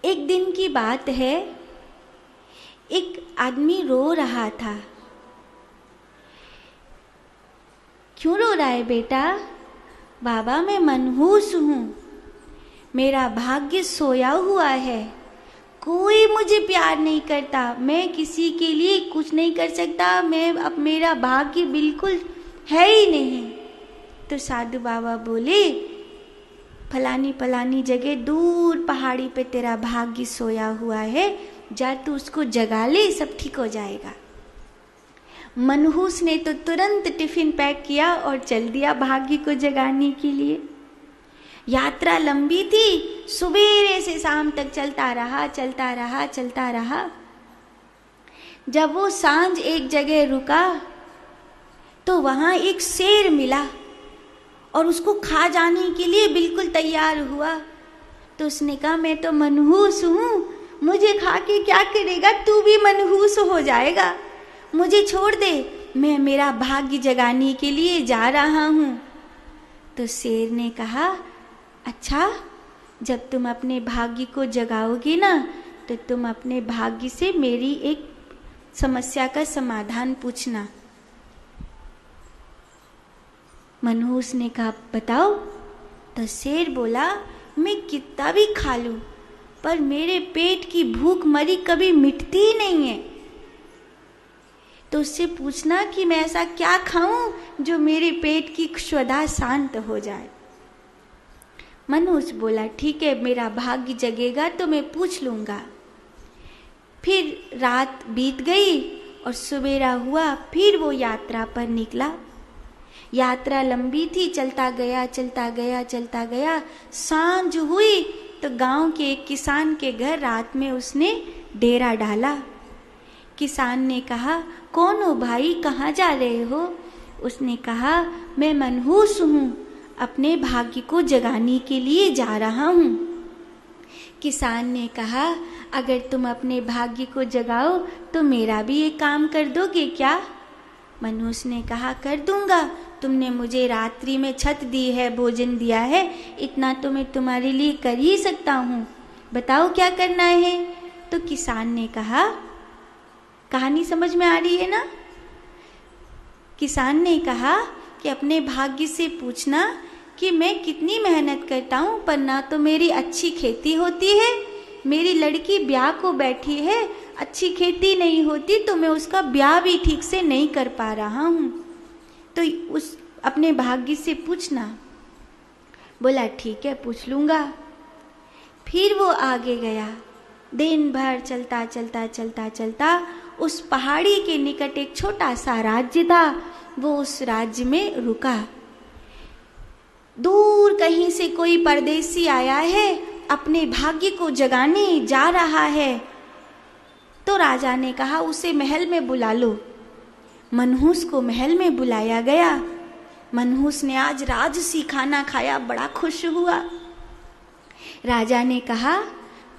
एक दिन की बात है, एक आदमी रो रहा था। क्यों रो रहा है बेटा? बाबा मैं मनहूस हूँ, मेरा भाग्य सोया हुआ है, कोई मुझे प्यार नहीं करता, मैं किसी के लिए कुछ नहीं कर सकता, मैं अब मेरा भाग्य बिल्कुल है ही नहीं। तो साधु बाबा बोले, फलानी फलानी जगह दूर पहाड़ी पे तेरा भाग्य सोया हुआ है, जा तू उसको जगा ले, सब ठीक हो जाएगा। मनहूस ने तो तुरंत टिफिन पैक किया और चल दिया भाग्य को जगाने के लिए। यात्रा लंबी थी, सुबेरे से शाम तक चलता रहा चलता रहा चलता रहा। जब वो सांझ एक जगह रुका तो वहां एक शेर मिला और उसको खा जाने के लिए बिल्कुल तैयार हुआ। तो उसने कहा, मैं तो मनहूस हूँ, मुझे खा के क्या करेगा, तू भी मनहूस हो जाएगा, मुझे छोड़ दे, मैं मेरा भाग्य जगाने के लिए जा रहा हूँ। तो शेर ने कहा, अच्छा, जब तुम अपने भाग्य को जगाओगे ना, तो तुम अपने भाग्य से मेरी एक समस्या का समाधान पूछना। मनहूस ने कहा, बताओ। तो शेर बोला, मैं कितना भी खा लूं, पर मेरे पेट की भूख मरी कभी मिटती ही नहीं है। तो उससे पूछना कि मैं ऐसा क्या खाऊं जो मेरे पेट की क्षुधा शांत हो जाए। मनहूस बोला, ठीक है, मेरा भाग्य जगेगा तो मैं पूछ लूंगा। फिर रात बीत गई और सवेरा हुआ, फिर वो यात्रा पर निकला। यात्रा लंबी थी, चलता गया चलता गया चलता गया। सांझ हुई तो गांव के एक किसान के घर रात में उसने डेरा डाला। किसान ने कहा, कौन हो भाई, कहाँ जा रहे हो? उसने कहा, मैं मनहूस हूँ, अपने भाग्य को जगाने के लिए जा रहा हूँ। किसान ने कहा, अगर तुम अपने भाग्य को जगाओ तो मेरा भी एक काम कर दोगे क्या? मनहूस ने कहा, कर दूंगा, तुमने मुझे रात्रि में छत दी है, भोजन दिया है, इतना तो मैं तुम्हारे लिए कर ही सकता हूँ, बताओ क्या करना है? तो किसान ने कहा, कहानी समझ में आ रही है ना? किसान ने कहा कि अपने भाग्य से पूछना कि मैं कितनी मेहनत करता हूँ, पर ना तो मेरी अच्छी खेती होती है, मेरी लड़की ब्याह को बैठी है, अच्छी खेती नहीं होती तो मैं उसका ब्याह भी ठीक से नहीं कर पा रहा हूँ, तो उस अपने भाग्य से पूछना। बोला, ठीक है, पूछ लूँगा। फिर वो आगे गया, दिन भर चलता चलता चलता चलता उस पहाड़ी के निकट एक छोटा सा राज्य था। वो उस राज्य में रुका। दूर कहीं से कोई परदेसी आया है, अपने भाग्य को जगाने जा रहा है। तो राजा ने कहा, उसे महल में बुला लो। मनहूस को महल में बुलाया गया। मनहूस ने आज राजसी खाना खाया, बड़ा खुश हुआ। राजा ने कहा,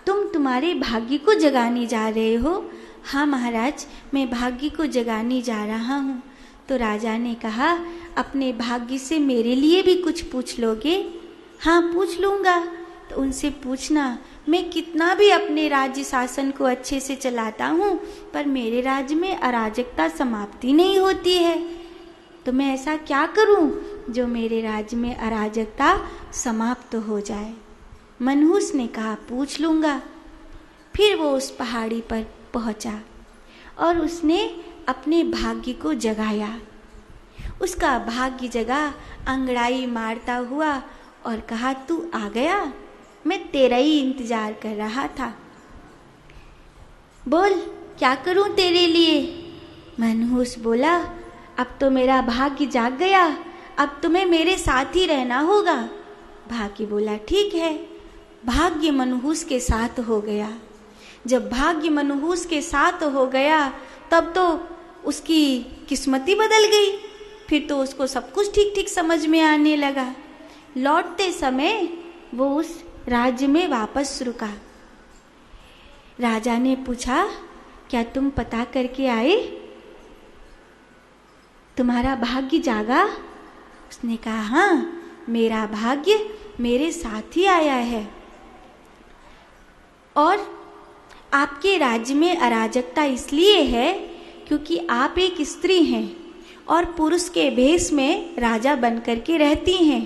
तुम तुम्हारे भाग्य को जगाने जा रहे हो? हाँ महाराज, मैं भाग्य को जगाने जा रहा हूँ। तो राजा ने कहा, अपने भाग्य से मेरे लिए भी कुछ पूछ लोगे? हाँ, पूछ लूँगा। तो उनसे पूछना, मैं कितना भी अपने राज्य शासन को अच्छे से चलाता हूँ, पर मेरे राज्य में अराजकता समाप्ति नहीं होती है, तो मैं ऐसा क्या करूँ जो मेरे राज्य में अराजकता समाप्त हो जाए? मनहूस ने कहा, पूछ लूँगा। फिर वो उस पहाड़ी पर पहुँचा और उसने अपने भाग्य को जगाया। उसका भाग्य जगा, अंगड़ाई मारता हुआ और कहा, तू आ गया, मैं तेरा ही इंतजार कर रहा था, बोल क्या करूं तेरे लिए? मनहूस बोला, अब तो मेरा भाग्य जाग गया, अब तुम्हें मेरे साथ ही रहना होगा। भाग्य बोला, ठीक है। भाग्य मनहूस के साथ हो गया। जब भाग्य मनहूस के साथ हो गया तब तो उसकी किस्मत ही बदल गई। फिर तो उसको सब कुछ ठीक ठीक समझ में आने लगा। लौटते समय वो उस राज्य में वापस रुका। राजा ने पूछा, क्या तुम पता करके आए? तुम्हारा भाग्य जागा? उसने कहा, हाँ, मेरा भाग्य मेरे साथ ही आया है और आपके राज्य में अराजकता इसलिए है क्योंकि आप एक स्त्री हैं और पुरुष के भेष में राजा बनकर के रहती हैं।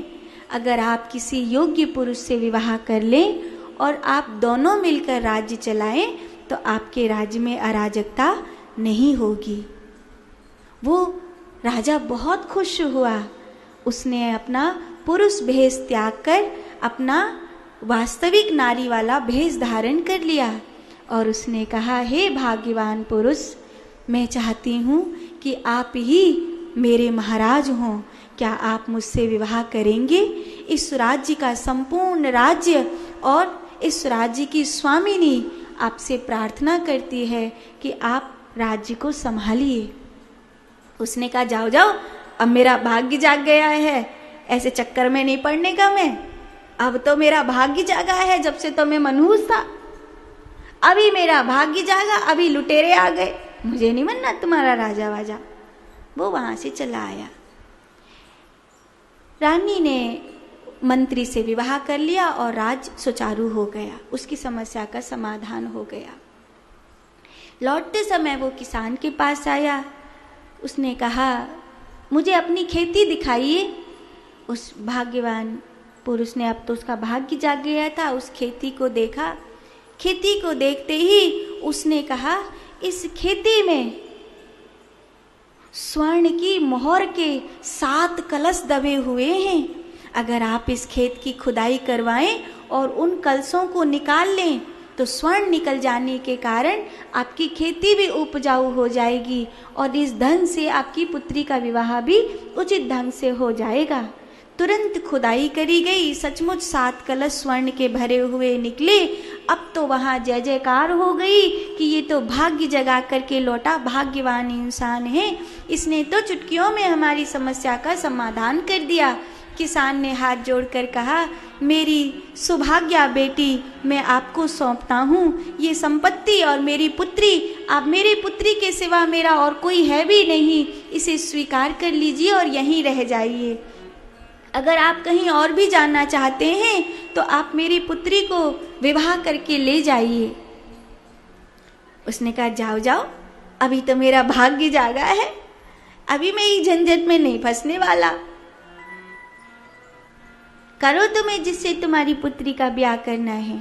अगर आप किसी योग्य पुरुष से विवाह कर लें और आप दोनों मिलकर राज्य चलाएं तो आपके राज्य में अराजकता नहीं होगी। वो राजा बहुत खुश हुआ। उसने अपना पुरुष भेष त्याग कर अपना वास्तविक नारी वाला भेष धारण कर लिया और उसने कहा, हे भाग्यवान पुरुष, मैं चाहती हूँ कि आप ही मेरे महाराज हों। क्या आप मुझसे विवाह करेंगे? इस राज्य का संपूर्ण राज्य और इस राज्य की स्वामिनी आपसे प्रार्थना करती है कि आप राज्य को संभालिए। उसने कहा, जाओ जाओ, अब मेरा भाग्य जाग गया है, ऐसे चक्कर में नहीं पड़ने का मैं। अब तो मेरा भाग्य जागा है, जब से तो मैं मनहूस था, अभी मेरा भाग्य जागा, अभी लुटेरे आ गए, मुझे नहीं बनना तुम्हारा राजा वाजा। वो वहां से चला आया। रानी ने मंत्री से विवाह कर लिया और राज्य सुचारू हो गया, उसकी समस्या का समाधान हो गया। लौटते समय वो किसान के पास आया। उसने कहा, मुझे अपनी खेती दिखाइए। उस भाग्यवान पुरुष ने, अब तो उसका भाग्य जाग गया था, उस खेती को देखा। खेती को देखते ही उसने कहा, इस खेती में स्वर्ण की मोहर के 7 कलश दबे हुए हैं। अगर आप इस खेत की खुदाई करवाएं और उन कलशों को निकाल लें तो स्वर्ण निकल जाने के कारण आपकी खेती भी उपजाऊ हो जाएगी और इस धन से आपकी पुत्री का विवाह भी उचित ढंग से हो जाएगा। तुरंत खुदाई करी गई, सचमुच 7 कलश स्वर्ण के भरे हुए निकले। अब तो वहाँ जय जयकार हो गई कि ये तो भाग्य जगा करके लौटा भाग्यवान इंसान है, इसने तो चुटकियों में हमारी समस्या का समाधान कर दिया। किसान ने हाथ जोड़कर कहा, मेरी सुभाग्या बेटी, मैं आपको सौंपता हूँ ये संपत्ति और मेरी पुत्री। आप मेरी पुत्री के सिवा मेरा और कोई है भी नहीं, इसे स्वीकार कर लीजिए और यहीं रह जाइए। अगर आप कहीं और भी जाना चाहते हैं तो आप मेरी पुत्री को विवाह करके ले जाइए। उसने कहा, जाओ जाओ, अभी तो मेरा भाग्य जागा है, अभी मैं इस झंझट में नहीं फंसने वाला। करो तुम्हें जिससे तुम्हारी पुत्री का ब्याह करना है।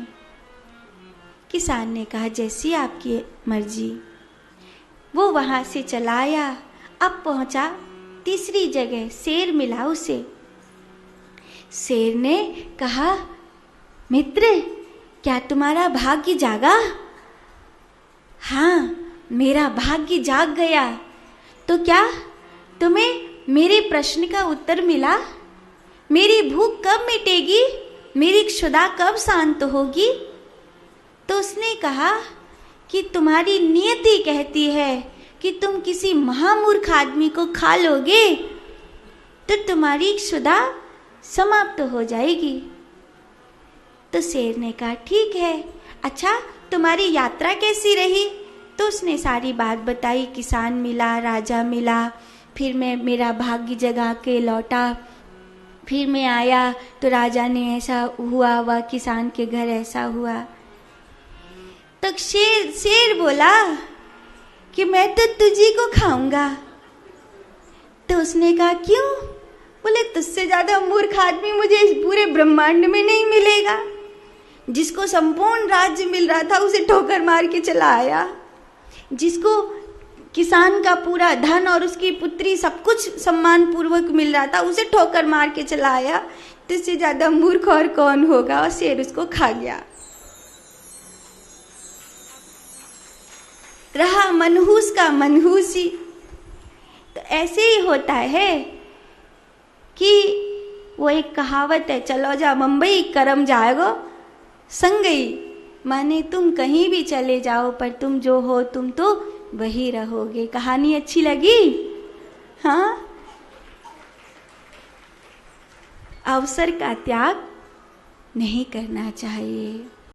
किसान ने कहा, जैसी आपकी मर्जी। वो वहां से चला आया। अब पहुंचा तीसरी जगह, शेर मिला उसे। शेर ने कहा, मित्र, क्या तुम्हारा भाग्य जागा? हाँ, मेरा भाग्य जाग गया। तो क्या तुम्हें मेरे प्रश्न का उत्तर मिला? मेरी भूख कब मिटेगी? मेरी क्षुधा कब शांत होगी? तो उसने कहा कि तुम्हारी नियति कहती है कि तुम किसी महामूर्ख आदमी को खा लोगे तो तुम्हारी क्षुधा समाप्त हो जाएगी। तो शेर ने कहा, ठीक है, अच्छा तुम्हारी यात्रा कैसी रही? तो उसने सारी बात बताई। किसान मिला, राजा मिला, फिर मैं मेरा भाग्य जगा के लौटा, फिर मैं आया तो राजा ने ऐसा हुआ, वह किसान के घर ऐसा हुआ। तो शेर बोला कि मैं तो तुझी को खाऊंगा। तो उसने कहा, क्यों? बोले, तुझसे ज्यादा मूर्ख आदमी मुझे इस पूरे ब्रह्मांड में नहीं मिलेगा। जिसको संपूर्ण राज्य मिल रहा था उसे ठोकर मार के चला आया, जिसको किसान का पूरा धन और उसकी पुत्री सब कुछ सम्मान पूर्वक मिल रहा था उसे ठोकर मार के चला आया। तुझसे ज्यादा मूर्ख और कौन होगा? और शेर उसको खा गया। रहा मनहूस का मनहूस ही। तो ऐसे ही होता है कि वो एक कहावत है, चलो जा मुंबई करम जाएगो संगई। माने तुम कहीं भी चले जाओ पर तुम जो हो तुम तो वही रहोगे। कहानी अच्छी लगी? हाँ, अवसर का त्याग नहीं करना चाहिए।